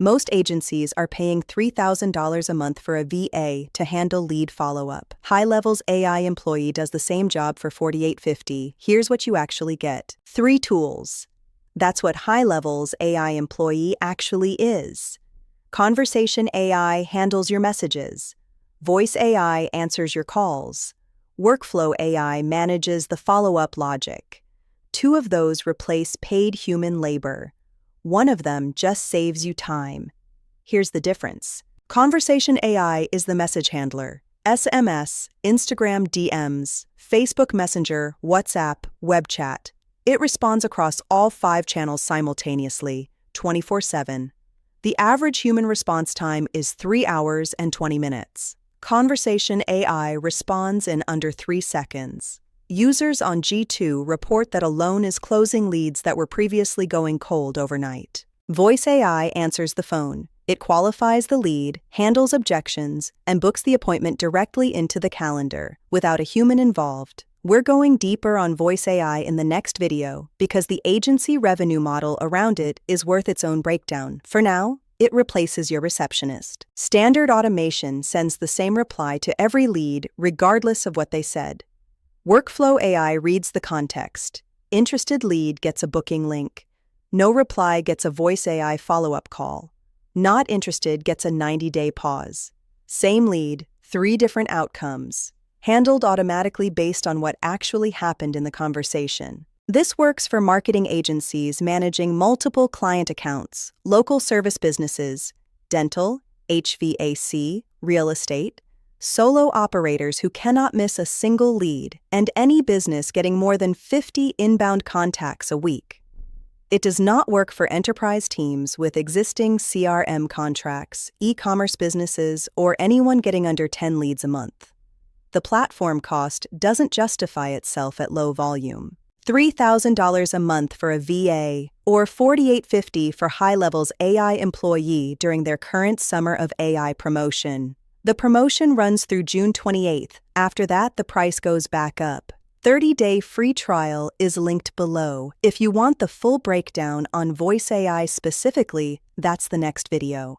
Most agencies are paying $3,000 a month for a VA to handle lead follow-up. HighLevel's AI Employee does the same job for $48.50. Here's what you actually get. 3 tools. That's what HighLevel's AI Employee actually is. Conversation AI handles your messages. Voice AI answers your calls. Workflow AI manages the follow-up logic. 2 of those replace paid human labor. 1 of them just saves you time. Here's the difference. Conversation AI is the message handler. SMS, Instagram DMs, Facebook Messenger, WhatsApp, web chat. It responds across all 5 channels simultaneously, 24/7. The average human response time is 3 hours and 20 minutes. Conversation AI responds in under 3 seconds. Users on G2 report that alone is closing leads that were previously going cold overnight. Voice AI answers the phone. It qualifies the lead, handles objections, and books the appointment directly into the calendar, without a human involved. We're going deeper on voice AI in the next video because the agency revenue model around it is worth its own breakdown. For now, it replaces your receptionist. Standard automation sends the same reply to every lead regardless of what they said. Workflow AI reads the context. Interested lead gets a booking link. No reply gets a voice AI follow-up call. Not interested gets a 90-day pause. Same lead, 3 different outcomes. Handled automatically based on what actually happened in the conversation. This works for marketing agencies managing multiple client accounts, local service businesses, dental, HVAC, real estate, solo operators who cannot miss a single lead, and any business getting more than 50 inbound contacts a week. It does not work for enterprise teams with existing CRM contracts, e-commerce businesses, or anyone getting under 10 leads a month. The platform cost doesn't justify itself at low volume. $3,000 a month for a VA, or $48.50 for HighLevel's AI Employee during their current Summer of AI promotion. The promotion runs through June 28th. After that, the price goes back up. 30-day free trial is linked below. If you want the full breakdown on voice AI specifically, that's the next video.